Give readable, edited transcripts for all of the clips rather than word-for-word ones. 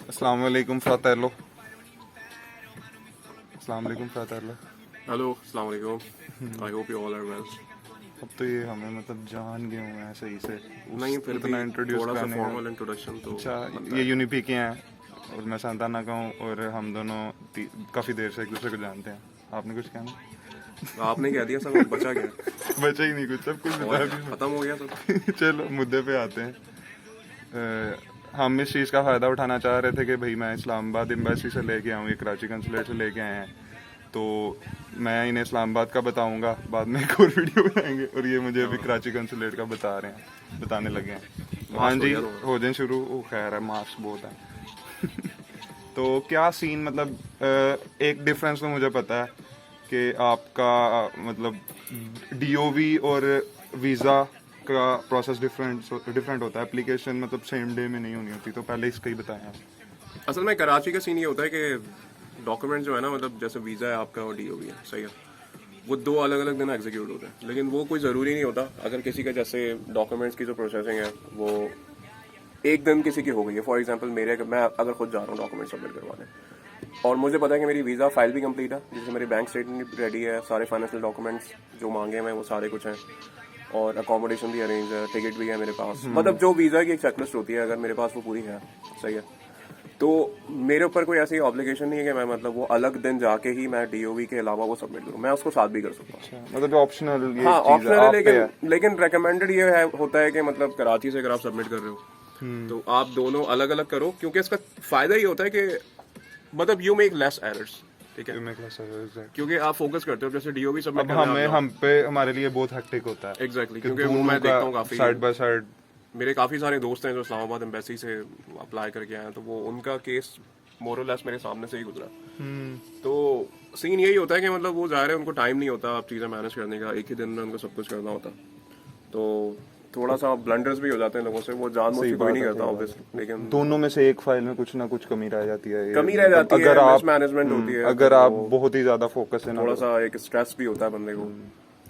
अस्सलाम वालेकुम फ्रातरलो। अस्सलाम वालेकुम फ्रातरलो। हेलो अस्सलाम वालेकुम। I hope you all are well. अब तो ये हमें मतलब जान गए हुए हैं सही से, नहीं फिर भी उतना इंट्रोड्यूस थोड़ा सा करने का। फॉर्मल इंट्रोडक्शन तो अच्छा, बनता ये है। यूनिपी के हैं और मैं सांताना का हूँ और हम दोनों काफ़ी देर से एक दूसरे को जानते हैं। आपने कुछ कहना? आपने कह दिया सब, अब बचा गया बचा ही नहीं कुछ, सब कुछ बता और दिया। ख़त्म हो गया सब। चलो मुद्दे पे आते हैं। हम इस चीज़ का फ़ायदा उठाना चाह रहे थे कि भाई मैं इस्लामाबाद एम्बेसी से लेके आऊँ, ये कराची कंसुलेट से लेके आए हैं, तो मैं इन्हें इस्लामाबाद का बताऊंगा, बाद में एक और वीडियो बनाएंगे और ये मुझे अभी कराची कंसुलेट का बताने लगे हैं। तो हाँ मास्क हो जी, गया तुम्हारा। हो जाए शुरू। वो खैर है, मास्क बहुत है। तो क्या सीन मतलब एक डिफरेंस तो मुझे पता है कि आपका मतलब डीओवी और वीज़ा का प्रोसेस डिफरेंट होता है। एप्लीकेशन मतलब सेम डे में नहीं होनी होती, तो पहले इसका ही बताया आप। असल में कराची का सीन ये होता है कि डॉक्यूमेंट जो है ना, मतलब जैसे वीज़ा है आपका और डीओवी है, सही है, वो दो अलग अलग दिन एग्जीक्यूट होते हैं। लेकिन वो कोई ज़रूरी नहीं होता। अगर किसी का जैसे डॉक्यूमेंट्स की जो प्रोसेसिंग है वो एक दिन किसी की हो गई है, फॉर एग्जांपल मेरे, मैं अगर खुद जा रहा हूँ डॉक्यूमेंट सबमिट करवाने और मुझे पता है कि मेरी वीज़ा फाइल भी कंप्लीट है, जैसे मेरी बैंक स्टेटमेंट रेडी है, सारे फाइनेंशियल डॉक्यूमेंट्स जो मांगे हैं वो सारे कुछ हैं, और अकोमोडेशन भी अरेंज है, टिकट भी है मेरे पास, मतलब जो वीज़ा की एक चेकलिस्ट होती है अगर मेरे पास वो पूरी है, सही है, तो मेरे ऊपर कोई ऐसी ऑब्लिगेशन नहीं है कि मैं मतलब वो अलग दिन जाके ही मैं डीओवी के अलावा वो सबमिट करूँ। मैं उसको साथ भी कर सकता हूँ। अच्छा, मतलब ऑप्शनल ये हाँ चीज़ है, ऑप्शनल है, आप पे है। लेकिन रेकमेंडेड ये है होता है कि मतलब कराची से अगर आप सबमिट कर रहे हो तो आप दोनों अलग अलग करो, क्योंकि इसका फायदा ये होता है कि मतलब यू मेक लेस एरर्स, ठीक है, You make less errors, exactly. क्योंकि आप फोकस करते हो। जैसे डीओवी सबमिट अब करना है हम पे हमारे लिए बहुत हेक्टिक होता है एग्जैक्टली, कि क्योंकि वो दोनों मैं का देखता हूँ काफी, साइड बाय साइड। मेरे काफी सारे दोस्त हैं जो इस्लामाबाद एम्बेसी से अप्लाई करके आए हैं, तो वो उनका केस मोर और लेस मेरे सामने से ही गुजरा। तो सीन यही होता है कि मतलब वो जाहिर है उनको टाइम नहीं होता आप चीजें मैनेज करने का, एक ही दिन में उनको सब कुछ करना होता, तो थोड़ा सा ब्लंडर्स भी हो जाते हैं लोगों से, वो जानबूझ के कोई नहीं करता ऑब्वियसली, लेकिन दोनों में से एक फाइल में कुछ ना कुछ कमी रह जाती है। कमी रह जाती है, अगर आप मिसमैनेजमेंट होती है, अगर तो आप वो बहुत ही ज्यादा फोकस है ना, थोड़ा सा एक स्ट्रेस भी होता है बंदे को।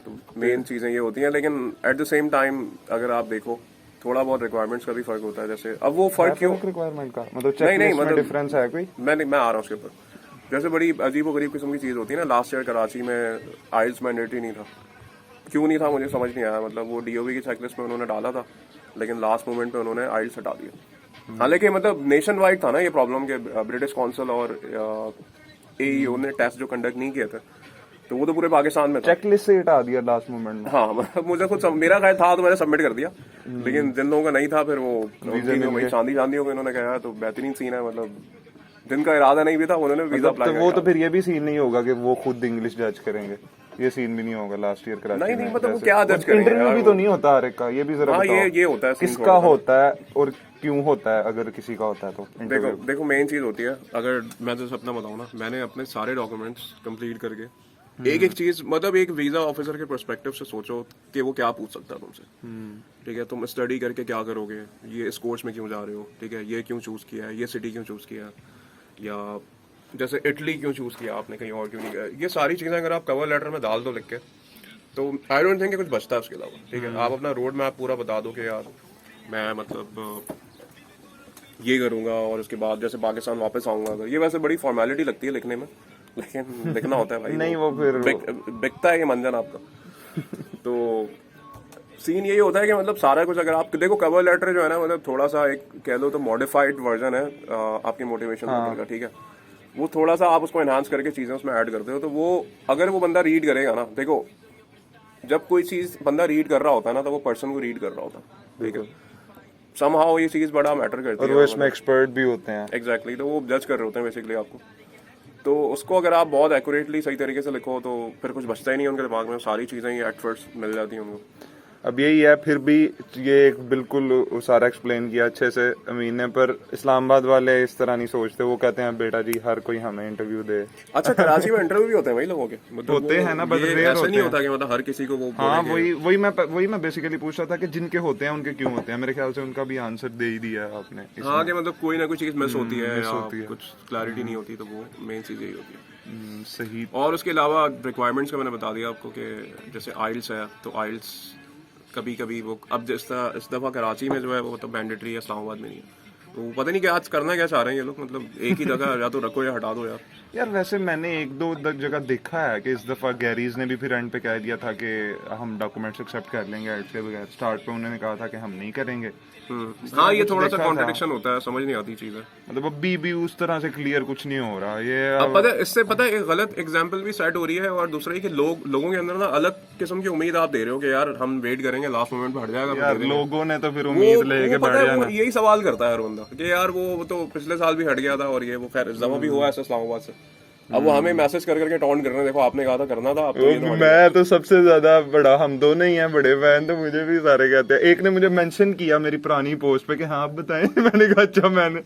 तो मेन चीजें ये होती हैं, लेकिन एट द सेम टाइम अगर आप देखो थोड़ा बहुत रिक्वायरमेंट्स का भी फर्क होता है। जैसे अब वो फर्क क्यों, रिक्वायरमेंट का मतलब नहीं नहीं चेकलिस्ट में मतलब डिफरेंस है कोई? मैं आ रहा हूँ उसके ऊपर। जैसे बड़ी अजीब व गरीब किस्म की चीज़ होती है ना, लास्ट ईयर कराची में आइल्स मैंडेटरी नहीं था। क्यों नहीं था मुझे समझ नहीं आया, मतलब वो डीओवी की चेकलिस्ट में उन्होंने डाला था, लेकिन लास्ट मोमेंट पे उन्होंने आइल्स हटा दिया। हालांकि मतलब नेशन वाइड था ना ये प्रॉब्लम के, ब्रिटिश कौंसिल और एईओ ने टेस्ट जो कंडक्ट नहीं किए थे, तो वो तो पूरे पाकिस्तान में था। चेकलिस्ट से हटा दिया लास्ट मोमेंट में। हाँ मतलब मुझे खुद मेरा ख्याल था तो मैंने सबमिट कर दिया, लेकिन जिन लोगों का नहीं था फिर वो उनकी जो वही चांदी चांदी हो गई, उन्होंने कहा तो बेहतरीन सीन है, मतलब जिनका इरादा नहीं भी था उन्होंने वीजा मतलब अप्लाई तो कर वो दिया। तो फिर ये भी सीन नहीं होगा कि वो खुद इंग्लिश जज करेंगे, ये सीन भी नहीं होगा लास्ट ईयर कराची नहीं में। नहीं मतलब वो जैसे क्या जज करेंगे इंटरव्यू यार, भी तो नहीं होता हर एक का, ये भी जरा हाँ बताओ। ये होता है सीन किसका थोड़ा सा। होता है और क्यों होता है, अगर किसी का होता है तो देखो इंटरव्यू? देखो मेन चीज होती है, अगर मैं तो अपना बताऊँ ना, मैंने अपने सारे डॉक्यूमेंट्स कंप्लीट करके एक एक चीज, मतलब एक वीजा ऑफिसर के पर्सपेक्टिव से सोचो कि वो क्या पूछ सकता है तुमसे, ठीक है, तुम स्टडी करके क्या करोगे, ये इस कोर्स में क्यों जा रहे हो, ठीक है, ये क्यों चूज किया है, ये सिटी क्यों चूज किया, या जैसे इटली क्यों चूज किया आपने, कहीं और क्यों नहीं गया, ये सारी चीजें अगर आप कवर लेटर में डाल दो लिख के, तो आई डोंट थिंक कुछ बचता है उसके अलावा, ठीक है। आप अपना रोड मैप पूरा बता दो कि यार मैं मतलब ये करूंगा और उसके बाद जैसे पाकिस्तान वापस आऊंगा, अगर ये वैसे बड़ी फॉर्मेलिटी लगती है लिखने में, लेकिन लिखना होता है भाई, नहीं वो फिर बिकता है ये मंजन आपका। तो सीन यही होता है कि मतलब सारा कुछ अगर आप देखो, कवर लेटर जो है ना, मतलब थोड़ा सा एक कह लो तो मॉडिफाइड वर्जन है आपकी मोटिवेशन लेटर का, ठीक है, वो थोड़ा सा आप उसको एनहांस करके चीजें उसमें ऐड करते हो, तो वो अगर वो बंदा रीड करेगा ना, देखो जब कोई चीज बंदा रीड कर रहा होता है ना, तो वो पर्सन को रीड कर रहा होता है, ठीक है, समहाउ ये चीज बड़ा मैटर करती और है, वो इसमें एक्सपर्ट भी होते हैं। एग्जैक्टली, तो वो जज कर रहे होते हैं बेसिकली आपको। तो उसको अगर आप बहुत एक्यूरेटली सही तरीके से लिखो तो फिर कुछ बचता ही नहीं है उनके दिमाग में, सारी चीज़ें ही एट फर्स्ट मिल जाती हैं उनको। अब यही है, फिर भी ये एक बिल्कुल सारा एक्सप्लेन किया अच्छे से अमीन ने, पर इस्लामाबाद वाले इस तरह नहीं सोचते। वो कहते हैं बेटा जी हर कोई हमें इंटरव्यू दे। अच्छा कराची में इंटरव्यू भी होते हैं वही लोगों के, मतलब होते हैं ना, but ये rare ऐसा होते नहीं हैं। होता कि मतलब हर किसी को वो हाँ बोले कि- वही मैं बेसिकली पूछ रहा था कि जिनके होते हैं उनके क्यों होते हैं। मेरे ख्याल से उनका भी आंसर दे ही दिया है आपने इसमें। हाँ कि मतलब कोई ना कोई चीज़ मिस होती है miss या होती है। कुछ क्लैरिटी नहीं होती, तो वो मेन चीज़ यही होती है। सही। और उसके अलावा रिक्वायरमेंट्स का मैंने बता दिया आपको कि जैसे आइल्स है, तो आइल्स कभी कभी वो अब इस दफ़ा कराची में जो है वो तो मैंडेटरी है, इस्लामाबाद में नहीं है। तो पता नहीं क्या आज करना क्या चाह रहे हैं ये लोग, मतलब एक ही जगह या तो रखो या हटा दो यार। यार वैसे मैंने एक दो जगह देखा है कि इस दफा गैरीज ने भी फिर एंड पे कह दिया था कि हम डॉक्यूमेंट्स एक्सेप्ट कर लेंगे एड के बगैर। स्टार्ट पे उन्होंने कहा था कि हम नहीं करेंगे। हाँ ये थोड़ा सा देखा था। कॉन्ट्रडिक्शन होता है, समझ नहीं आती चीजें। मतलब अभी भी उस तरह से क्लियर कुछ नहीं हो रहा ये। अब पता है, इससे पता है एक गलत एग्जांपल भी सेट हो रही है, और दूसरा ये कि लोगों के अंदर ना अलग किस्म की उम्मीद आप दे रहे हो कि यार हम वेट करेंगे, लास्ट मोमेंट पे हट जाएगा, फिर यार दे देंगे। लोगों ने तो फिर उम्मीद लेके वो बैठ पता है, जाना। वो यही सवाल करता है हर बंदा कि यार वो तो पिछले साल भी हट गया था, और ये वो खैर जमा भी हुआ ऐसा इस्लामाबाद से। अब वो हमें मैसेज कर करके टॉन्ट कर रहे हैं, देखो आपने कहा था करना था, अब तो ये तो हट गया। मैं तो सबसे ज्यादा बड़ा, हम दोनों ही हैं बड़े फैन, तो मुझे भी सारे कहते हैं। एक ने मुझे मेंशन किया मेरी पुरानी पोस्ट पे कि हाँ आप बताएं। मैंने कहा अच्छा मैंने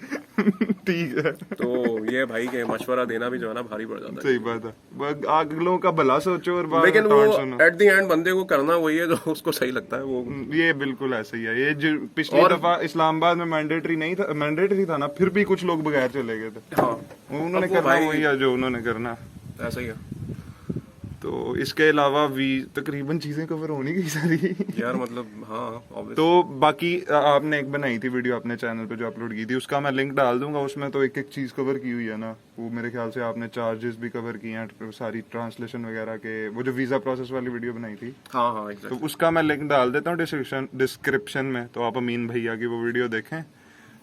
ठीक है। तो ये भाई के मशवरा देना भी जो है ना भारी पड़ जाता है। सही बात है, बस अगलों का भला सोचो और बात लेकिन वो टॉन्ट सुनो। एट द एंड बंदे को करना वही है जो उसको सही लगता है वो। ये बिल्कुल ऐसा ही है। ये जो पिछली दफा इस्लामाबाद में मैंडेटरी नहीं था, मैंडेटरी था ना, फिर भी कुछ लोग बगैर चले गए थे। हाँ उन्होंने अब वो करना भाई- वही है जो उन्होंने करना। ऐसा ही है तो इसके अलावा भी तकरीबन चीजें कवर होनी गई सारी। यार, मतलब हाँ obvious। तो बाकी आपने एक बनाई थी वीडियो अपने चैनल पे जो अपलोड की थी, उसका मैं लिंक डाल दूंगा। उसमें तो एक एक चीज कवर की हुई है ना। वो मेरे ख्याल से आपने चार्जेस भी कवर किए हैं, सारी ट्रांसलेशन वगैरह के। वो जो वीजा प्रोसेस वाली वीडियो बनाई थी, हाँ हाँ तो एग्जैक्टली। उसका मैं लिंक डाल देता हूँ डिस्क्रिप्शन में। तो आप अमीन भैया की वो वीडियो देखें।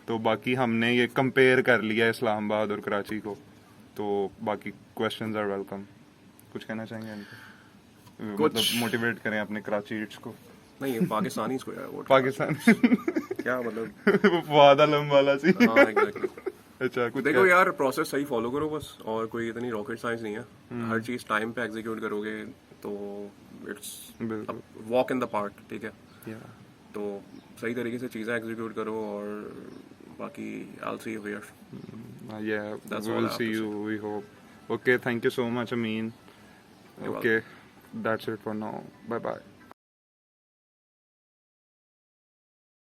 तो बाकी हमने ये कंपेयर कर लिया इस्लामाबाद और कराची को। तो बाकी क्वेश्चंस आर वेलकम। कुछ कहना चाहेंगे इनको? मतलब मोटिवेट करें अपने कराचीट्स को। नहीं ये पाकिस्तानी इसको यार वोट पाकिस्तान क्या मतलब। वो फवाद आलम वाला सी। हाँ एग्जैक्टली। अच्छा कुछ देखो यार, प्रोसेस सही फॉलो करो बस, और कोई इतनी रॉकेट साइंस नहीं है। हर चीज टाइम पे एग्जीक्यूट करोगे तो इट्स बिल्कुल। वॉक इन द पार्क, ठीक है। या तो सही तरीके से चीजें एग्जीक्यूट करो, और बाकी I'll see you here. yeah, That's we all I will have see to you, we hope. Okay, thank you so much Amin. You're Okay, that's it for now. Bye bye.